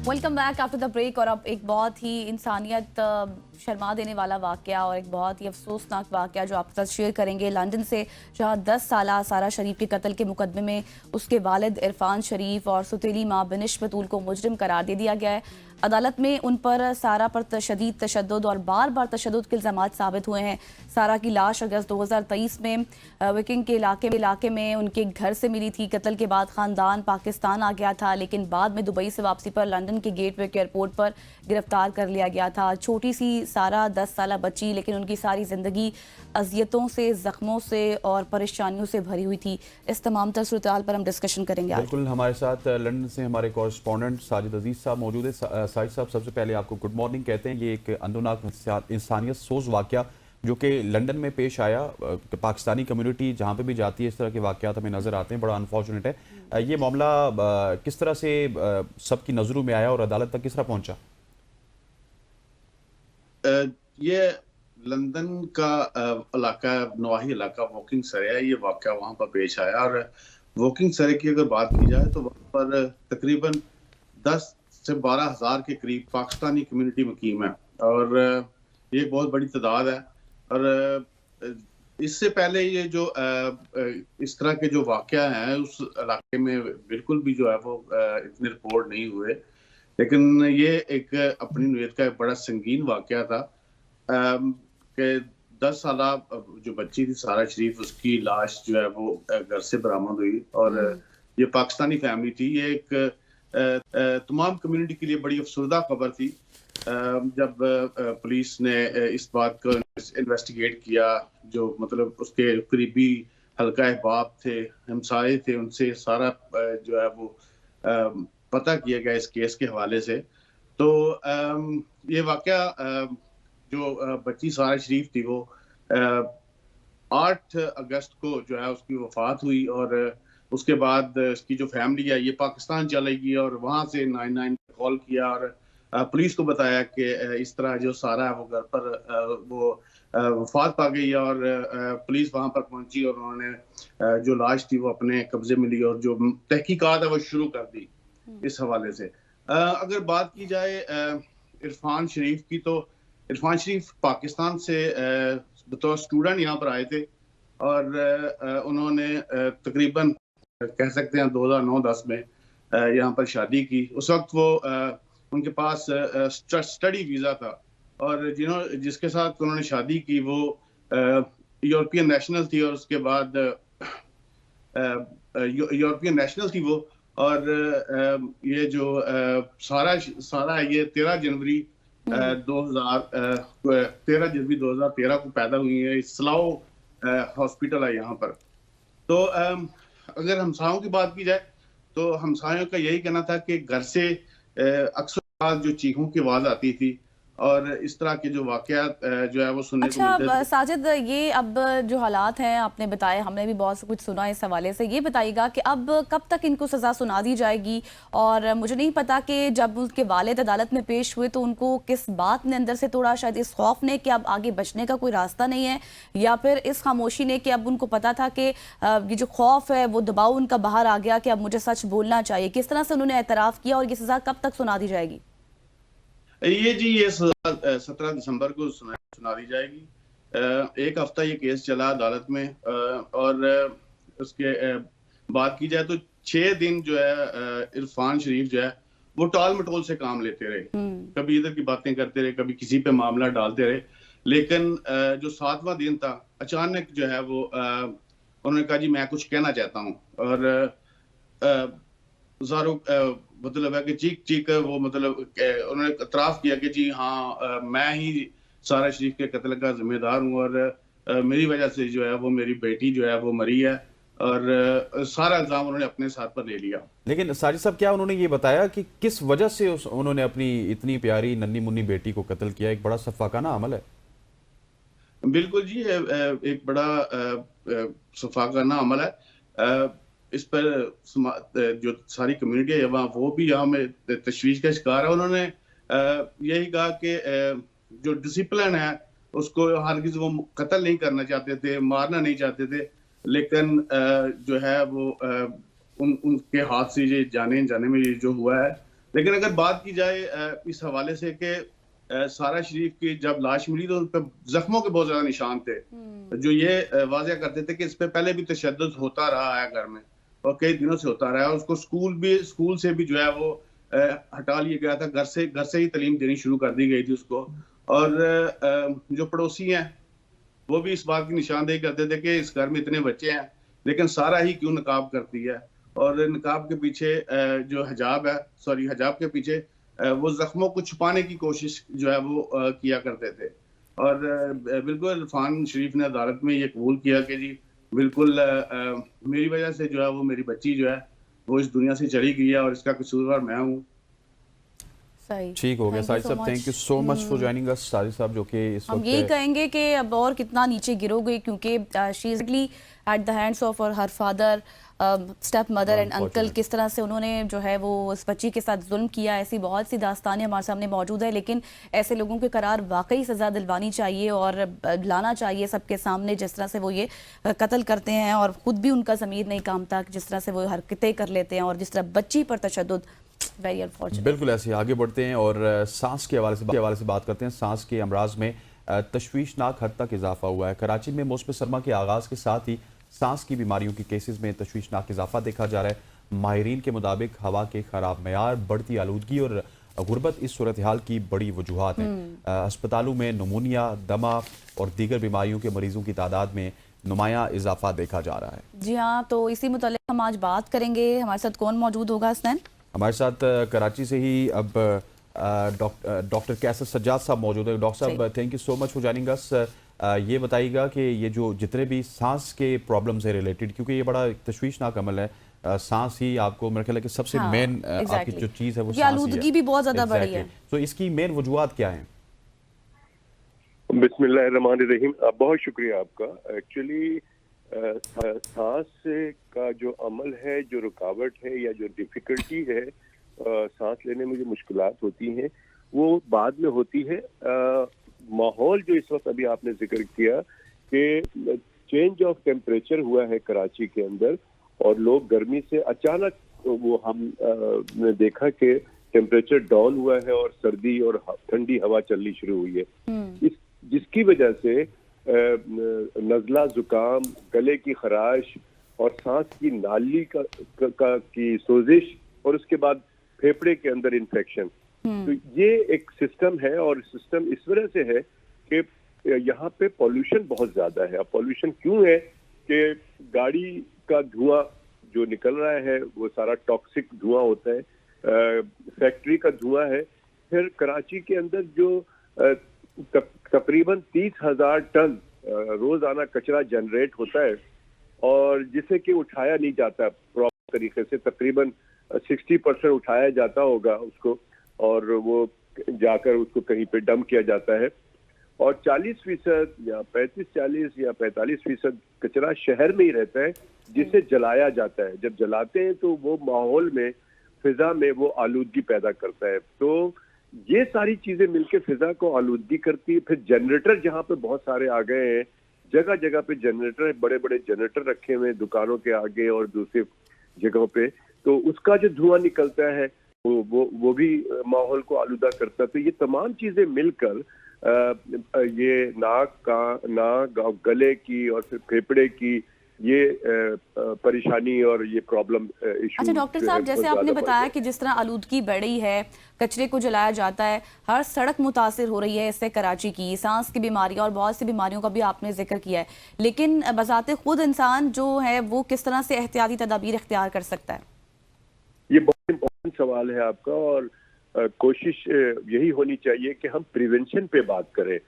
Welcome back after the break. और अब एक बहुत ही इंसानियत शर्मा देने वाला वाकया और एक बहुत ही अफसोसनाक वाकया जो आपके साथ शेयर करेंगे लंदन से, जहां 10 साला सारा शरीफ के कत्ल के मुकदमे में उसके वालिद इरफान शरीफ और सुतीली माँ बिनिश बतूल को मुजरिम करार दे दिया गया है। अदालत में उन पर सारा पर तशदीद तशद्दुद और बार बार तशद्दुद के इल्ज़ामात साबित हुए हैं। सारा की लाश अगस्त 2023 में विकिंग के इलाके में उनके घर से मिली थी। कत्ल के बाद खानदान पाकिस्तान आ गया था, लेकिन बाद में दुबई से वापसी पर लंदन के गेटवे के एयरपोर्ट पर गिरफ्तार कर लिया गया था। छोटी सी सारा 10 साला बच्ची, लेकिन उनकी सारी जिंदगी अजियतों से, जख्मों से और परेशानियों से भरी हुई थी। इस तमाम तर सूरत पर हम डिस्कशन करेंगे। बिल्कुल, हमारे साथ लंदन से हमारे कॉरेस्पॉन्डेंट साजिद अजीज साहब मौजूद है। साजिद साहब, सबसे पहले आपको गुड मॉर्निंग कहते हैं। ये एक अंदोनाक इंसानियत सोच वाकया जो कि लंदन में पेश आया, पाकिस्तानी कम्युनिटी जहाँ पे भी जाती है इस तरह के वाकयात हमें नज़र आते हैं, बड़ा अनफॉर्चुनेट है। ये मामला किस तरह से सबकी नज़रों में आया और अदालत तक किस तरह पहुँचा? ये लंदन का इलाका, नवाही इलाका वॉकिंग सरे है। ये वाकया वहाँ पर पेश आया और वॉकिंग सरे की अगर बात की जाए तो वहाँ पर तकरीबन 10 से 12 हज़ार के करीब पाकिस्तानी कम्युनिटी मुकीम है और ये एक बहुत बड़ी तादाद है। और इससे पहले ये जो इस तरह के जो वाकया हैं उस इलाके में बिल्कुल भी जो है वो इतने रिपोर्ट नहीं हुए, लेकिन ये एक अपनी नौयत का एक बड़ा संगीन वाकया था कि 10 साला जो बच्ची थी सारा शरीफ, उसकी लाश जो है वो घर से बरामद हुई और ये पाकिस्तानी फैमिली थी। ये एक तमाम कम्युनिटी के लिए बड़ी अफसरदा खबर थी जब पुलिस ने इस बात को इन्वेस्टिगेट किया। जो मतलब उसके करीबी हल्का अहबाब थे, हमसाये थे, उनसे सारा जो है वो पता किया गया इस केस के हवाले से। तो ये वाकया जो बच्ची सारा शरीफ थी वो 8 अगस्त को जो है उसकी वफात हुई और उसके बाद इसकी जो फैमिली है ये पाकिस्तान चली गई और वहाँ से 99 कॉल किया और पुलिस को बताया कि इस तरह जो सारा है वो घर पर वो वफात पा गई और पुलिस वहाँ पर पहुंची और उन्होंने जो लाश थी वो अपने कब्जे में ली और जो तहकीकात है वो शुरू कर दी इस हवाले से। अगर बात की जाए इरफान शरीफ की, तो इरफान शरीफ पाकिस्तान से बतौर स्टूडेंट यहाँ पर आए थे और उन्होंने तकरीबन कह सकते हैं 2009-10 में यहाँ पर शादी की। उस वक्त वो उनके पास स्टडी वीज़ा था और जिसके साथ उन्होंने शादी की वो यूरोपियन नेशनल थी और उसके बाद यूरोपियन नेशनल थी वो। और ये जो सारा ये 13 जनवरी 2013 को पैदा हुई है। स्लाओ हॉस्पिटल है यहाँ पर। तो अगर हमसायों की बात की जाए तो हमसायों का यही कहना था कि घर से अक्सर जो चीखों की आवाज आती थी और इस तरह के जो वाकयात जो है वो सुनने को मिलते थे। साजिद, ये अब जो हालात हैं आपने बताए, हमने भी बहुत कुछ सुना इस हवाले से। ये बताइएगा कि अब कब तक इनको सज़ा सुना दी जाएगी? और मुझे नहीं पता कि जब उनके वालिद अदालत में पेश हुए तो उनको किस बात ने अंदर से तोड़ा, शायद इस खौफ ने कि अब आगे बचने का कोई रास्ता नहीं है, या फिर इस खामोशी ने कि अब उनको पता था कि ये जो खौफ है वो दबाव उनका बाहर आ गया कि अब मुझे सच बोलना चाहिए। किस तरह से उन्होंने एतराफ़ किया और ये सज़ा कब तक सुना दी जाएगी? ये 17 दिसंबर को सुना दी जाएगी। एक हफ्ता ये केस चला अदालत में और उसके बात की जाए तो 6 दिन जो है इरफान शरीफ जो है वो टाल मटोल से काम लेते रहे। कभी इधर की बातें करते रहे, कभी किसी पे मामला डालते रहे, लेकिन जो 7वां दिन था अचानक जो है वो उन्होंने कहा जी मैं कुछ कहना चाहता हूँ और मतलब है कि चीख वो मतलब उन्होंने इतराफ किया कि जी हाँ मैं ही सारा शरीफ के कत्ल का जिम्मेदार हूँ और मेरी वजह से जो है वो मेरी बेटी जो है वो मरी है और सारा इल्जाम उन्होंने अपने साथ पर ले लिया। लेकिन साजिद साहब, क्या उन्होंने ये बताया कि किस वजह से उन्होंने अपनी इतनी प्यारी नन्ही मुन्नी बेटी को कत्ल किया? एक बड़ा सफाकाना अमल है। बिल्कुल जी, एक बड़ा सफाकाना अमल है। इस पर जो सारी कम्युनिटी है वहाँ वो भी यहाँ में तशवीश का शिकार है। उन्होंने यही कहा कि जो डिसिप्लिन है उसको हरगिज़ वो कत्ल नहीं करना चाहते थे, मारना नहीं चाहते थे, लेकिन जो है वो उनके हाथ से ये जाने में ये जो हुआ है लेकिन अगर बात की जाए इस हवाले से कि सारा शरीफ की जब लाश मिली तो उन पर जख्मों के बहुत ज्यादा निशान थे, जो ये वाज़ह करते थे कि इस पे पहले भी तशद्दुद होता रहा है घर में और कई दिनों से होता रहा है। उसको स्कूल से भी जो है वो हटा लिया गया था, घर से ही तालीम देनी शुरू कर दी गई थी उसको। और जो पड़ोसी हैं वो भी इस बात की निशानदेही करते थे कि इस घर में इतने बच्चे हैं लेकिन सारा ही क्यों नकाब करती है। और नकाब के पीछे जो हिजाब है, सॉरी हिजाब के पीछे वो जख्मों को छुपाने की कोशिश जो है वो किया करते थे। और बिल्कुल इरफान शरीफ ने अदालत में ये कबूल किया कि जी बिल्कुल मेरी वजह से जो है वो मेरी बच्ची जो है वो इस दुनिया से चली गई है और इसका कसूरवार मैं हूँ। सही ठीक हो गया Thank you साजिद so साहब, much. Thank you so much for joining us. Sajid साहब जो कि इस हम वक्त यही कहेंगे कि अब और कितना नीचे गिरोगे, क्योंकि she is at the hands of her father, step mother and uncle, किस तरह से उन्होंने जो है वो उस बच्ची के साथ जुल्म किया। ऐसी बहुत सी दास्तानें हमारे सामने मौजूद है, लेकिन ऐसे लोगों के करार वाकई सज़ा दिलवानी चाहिए और लाना चाहिए सबके सामने, जिस तरह से वो ये कत्ल करते हैं और ख़ुद भी उनका ज़मीर नहीं कामता, जिस तरह से वो हरकतें कर लेते हैं और जिस तरह बच्ची पर तशद्दुद, वेरी अनफॉर्चुनेट। बिल्कुल ऐसे आगे बढ़ते हैं और सांस के हवाले से बात करते हैं। सांस के अमराज में तशवीशनाक हद तक इजाफा हुआ है। कराची में मौसम सरमा के आगाज़ के साथ ही सांस की बीमारियों की केसेस में तशवीशनाक इजाफा देखा जा रहा है। माहिरीन के मुताबिक हवा के खराब मयार, बढ़ती आलूदगी और गुर्बत इस सूरत हाल की बड़ी वजूहात हैं। अस्पतालों में नमूनिया, दमा और दीगर बीमारियों के मरीजों की तादाद में नुमाया इजाफा देखा जा रहा है। जी हाँ, तो इसी मुतालिक हम आज बात करेंगे। हमारे साथ कौन मौजूद होगा हसनैन? हमारे साथ कराची से ही अब डॉक्टर कैसर सज्जाद साहब मौजूद है। डॉक्टर साहब, thank you so much for joining us. ये बताइएगा कि ये जो जितने भी सांस के प्रॉब्लम से रिलेटेड, क्योंकि ये बड़ा तशवीशनाक अमल है, सांस ही आपको मेरे ख्याल है कि सबसे मेन आपकी जो चीज़ है वो सांस ही है। आलूदगी भी बहुत ज़्यादा बढ़ी है, तो इसकी मेन वजूहात क्या है? बिस्मिल्लाहिर्रहमानिर्रहीम। बहुत शुक्रिया आपका। एक्चुअली सांस का जो अमल है, जो रुकावट है या जो डिफिकल्टी है, सांस लेने में जो मुश्किलात होती हैं वो बाद में होती है। माहौल जो इस वक्त अभी आपने जिक्र किया कि चेंज ऑफ टेम्परेचर हुआ है कराची के अंदर और लोग गर्मी से अचानक वो हम ने देखा कि टेम्परेचर डाउन हुआ है और सर्दी और ठंडी हवा चलनी शुरू हुई है, जिसकी वजह से नज़ला, जुकाम, गले की खराश और सांस की नाली की सोजिश और उसके बाद फेफड़े के अंदर इन्फेक्शन। तो ये एक सिस्टम है और सिस्टम इस वजह से है कि यहाँ पे पॉल्यूशन बहुत ज्यादा है। अब पॉल्यूशन क्यों है कि गाड़ी का धुआं जो निकल रहा है वो सारा टॉक्सिक धुआं होता है, फैक्ट्री का धुआं है, फिर कराची के अंदर जो तकरीबन 30,000 टन रोजाना कचरा जनरेट होता है और जिसे कि उठाया नहीं जाता प्रॉपर तरीके से। तकरीबन 60% उठाया जाता होगा उसको और वो जाकर उसको कहीं पे डंप किया जाता है और 40% या 35-40 या 45% कचरा शहर में ही रहता है जिसे जलाया जाता है। जब जलाते हैं तो वो माहौल में, फिजा में वो आलूदगी पैदा करता है। तो ये सारी चीजें मिलकर फिजा को आलूदगी करती है। फिर जनरेटर जहाँ पे बहुत सारे आ गए हैं, जगह जगह पे जनरेटर, बड़े बड़े जनरेटर रखे हुए हैं दुकानों के आगे और दूसरी जगहों पे, तो उसका जो धुआं निकलता है वो भी माहौल को आलूदा करता है। तो ये तमाम चीजें मिलकर ये नाक, गले की और फिर फेफड़े की ये परेशानी और ये प्रॉब्लम इशू। अच्छा डॉक्टर साहब, जैसे आपने बताया कि जिस तरह आलूदगी बढ़ी है, कचरे को जलाया जाता है, हर सड़क मुतासिर हो रही है इससे कराची की, सांस की बीमारियां और बहुत सी बीमारियों का भी आपने जिक्र किया है, लेकिन बजाते खुद इंसान जो है वो किस तरह से एहतियाती तदाबीर इख्तियार कर सकता है? ये बहुत इम्पोर्टेंट सवाल है आपका और कोशिश यही होनी चाहिए कि हम प्रिवेंशन पे बात करें।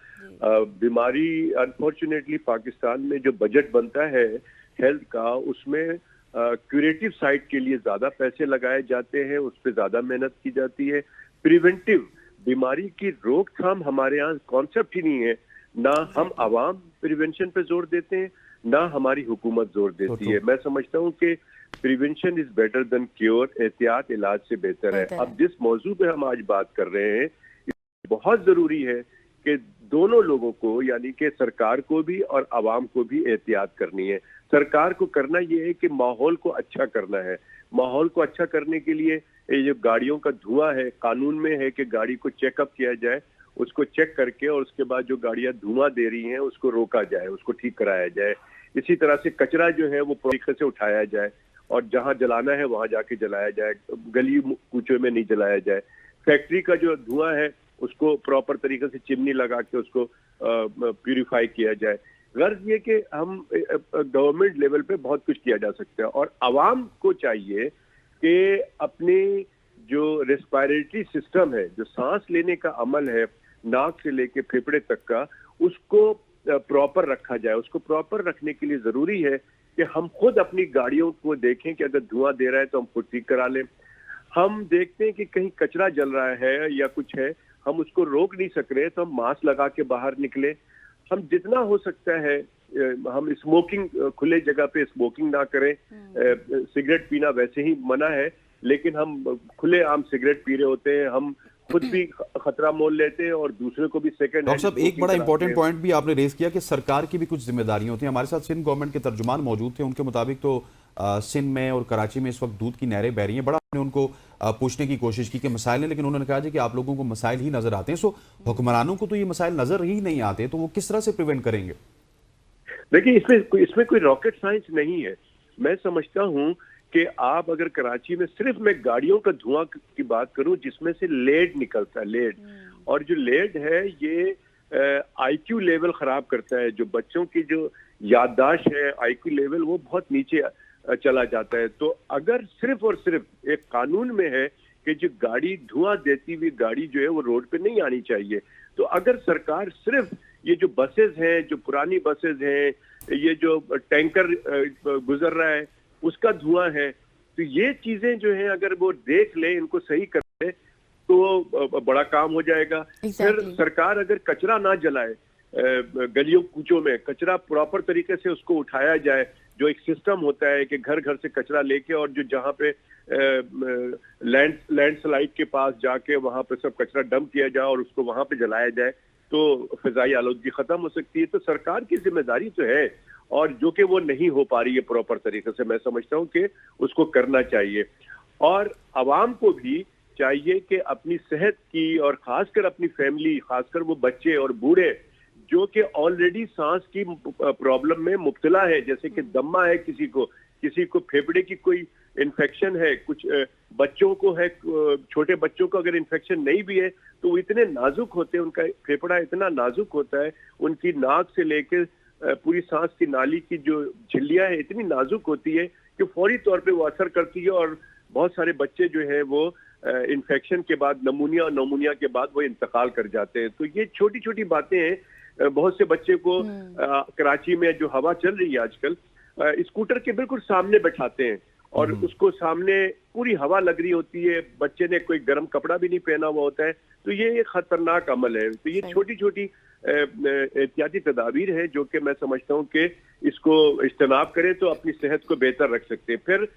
बीमारी, अनफॉर्चुनेटली पाकिस्तान में जो बजट बनता है हेल्थ का, उसमें क्यूरेटिव साइड के लिए ज्यादा पैसे लगाए जाते हैं, उस पर ज्यादा मेहनत की जाती है। प्रिवेंटिव, बीमारी की रोकथाम हमारे यहाँ कॉन्सेप्ट ही नहीं है। ना हम आवाम प्रिवेंशन पे जोर देते हैं, ना हमारी हुकूमत जोर देती है। मैं समझता हूँ कि prevention is better than cure, एहतियात इलाज से बेहतर है। अब जिस मौजू पे हम आज बात कर रहे हैं, बहुत जरूरी है कि दोनों लोगों को, यानी कि सरकार को भी और आवाम को भी एहतियात करनी है। सरकार को करना ये है कि माहौल को अच्छा करना है। माहौल को अच्छा करने के लिए ये जो गाड़ियों का धुआं है, कानून में है कि गाड़ी को चेकअप किया जाए, उसको चेक करके और उसके बाद जो गाड़ियां धुआं दे रही हैं उसको रोका जाए, उसको ठीक कराया जाए। इसी तरह से कचरा जो है वो तरीके से उठाया जाए और जहां जलाना है वहां जाके जलाया जाए, गली कूचों में नहीं जलाया जाए। फैक्ट्री का जो धुआं है उसको प्रॉपर तरीके से चिमनी लगा के उसको प्यूरिफाई किया जाए। गर्ज ये कि हम गवर्नमेंट लेवल पे बहुत कुछ किया जा सकता है और आवाम को चाहिए कि अपनी जो रेस्पिरेटरी सिस्टम है, जो सांस लेने का अमल है नाक से लेके फेफड़े तक का, उसको प्रॉपर रखा जाए। उसको प्रॉपर रखने के लिए जरूरी है कि हम खुद अपनी गाड़ियों को देखें कि अगर धुआं दे रहा है तो हम खुद ठीक करा लें। हम देखते हैं कि कहीं कचरा जल रहा है या कुछ है, हम उसको रोक नहीं सक रहे तो हम मास्क लगा के बाहर निकले। हम जितना हो सकता है हम स्मोकिंग, खुले जगह पे स्मोकिंग ना करें। सिगरेट पीना वैसे ही मना है, लेकिन हम खुले आम सिगरेट पी रहे होते हैं, हम खुद भी खतरा मोल लेते हैं और दूसरे को भी सेकंड। डॉक्टर साहब, एक बड़ा इंपॉर्टेंट पॉइंट भी आपने रेज किया कि सरकार की भी कुछ जिम्मेदारियां होती हैं। हमारे साथ सिंध गवर्नमेंट के तर्जुमान मौजूद थे, उनके मुताबिक तो सिंध में और कराची में इस वक्त दूध की नहरें बह रही हैं। बड़ा हमने उनको पूछने की कोशिश की कि मसाइल हैं, लेकिन उन्होंने कहा जी कि आप लोगों को मसाइल ही नजर आते हैं। सो हुक्मरानों को तो ये मसाइल नजर ही नहीं आते, तो वो किस तरह से प्रिवेंट करेंगे? देखिए, इसमें कोई रॉकेट साइंस नहीं है। मैं समझता हूं कि आप अगर कराची में, सिर्फ मैं गाड़ियों का धुआं की बात करूं जिसमें से लेड निकलता है, लेड, और जो लेड है ये आईक्यू लेवल खराब करता है। जो बच्चों की जो याददाश्त है, आईक्यू लेवल वो बहुत नीचे चला जाता है। तो अगर सिर्फ और सिर्फ एक कानून में है कि जो गाड़ी धुआं देती हुई गाड़ी जो है वो रोड पे नहीं आनी चाहिए, तो अगर सरकार सिर्फ ये जो बसेस हैं, जो पुरानी बसेस हैं, ये जो टैंकर गुजर रहा है उसका धुआं है, तो ये चीजें जो है अगर वो देख ले, इनको सही कर ले तो बड़ा काम हो जाएगा। फिर सरकार अगर कचरा ना जलाए, गलियों कूचों में कचरा प्रॉपर तरीके से उसको उठाया जाए, जो एक सिस्टम होता है कि घर घर से कचरा लेके और जो जहाँ पे लैंडस्लाइड के पास जाके वहां पे सब कचरा डंप किया जाए और उसको वहां पे जलाया जाए, तो फिजाई आलूदगी खत्म हो सकती है। तो सरकार की जिम्मेदारी तो है, और जो कि वो नहीं हो पा रही है प्रॉपर तरीके से। मैं समझता हूँ कि उसको करना चाहिए और आवाम को भी चाहिए कि अपनी सेहत की और खासकर अपनी फैमिली, खासकर वो बच्चे और बूढ़े जो कि ऑलरेडी सांस की प्रॉब्लम में मुब्तला है, जैसे कि दम्मा है किसी को फेफड़े की कोई इन्फेक्शन है, कुछ बच्चों को है, छोटे बच्चों को अगर इन्फेक्शन नहीं भी है तो वो इतने नाजुक होते हैं, उनका फेफड़ा इतना नाजुक होता है, उनकी नाक से लेकर पूरी सांस की नाली की जो झिल्लियां है इतनी नाजुक होती है कि फौरी तौर पे वो असर करती है और बहुत सारे बच्चे जो है वो इन्फेक्शन के बाद नमूनिया के बाद वो इंतकाल कर जाते हैं। तो ये छोटी छोटी बातें हैं। बहुत से बच्चे को कराची में जो हवा चल रही है आजकल, स्कूटर के बिल्कुल सामने बैठाते हैं और उसको सामने पूरी हवा लग रही होती है, बच्चे ने कोई गर्म कपड़ा भी नहीं पहना हुआ होता है, तो ये एक खतरनाक अमल है। तो ये छोटी छोटी एहतियाती तदाबीर है जो कि मैं समझता हूँ कि इसको इज्तनाब करें तो अपनी सेहत को बेहतर रख सकते हैं। फिर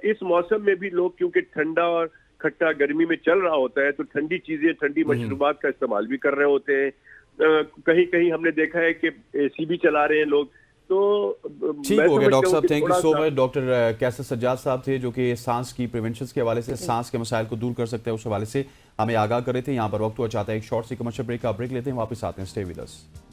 इस मौसम में भी लोग, क्योंकि ठंडा और खट्टा गर्मी में चल रहा होता है, तो ठंडी चीजें, ठंडी मशरूबात का इस्तेमाल भी कर रहे होते हैं। कहीं कहीं हमने देखा है कि एसी भी चला रहे हैं लोग। तो ठीक हो गया डॉक्टर साहब, thank you so much. Doctor Qaiser Sajjad साहब थे जो कि सांस की प्रिवेंशन के हवाले से, सांस के मसाइल को दूर कर सकते हैं उस हवाले से हमें आगाह कर रहे थे। यहाँ पर वक्त हुआ चाहता है एक शॉर्ट सी कमर्शियल ब्रेक का, ब्रेक लेते हैं, वापस आते हैं। Stay with us.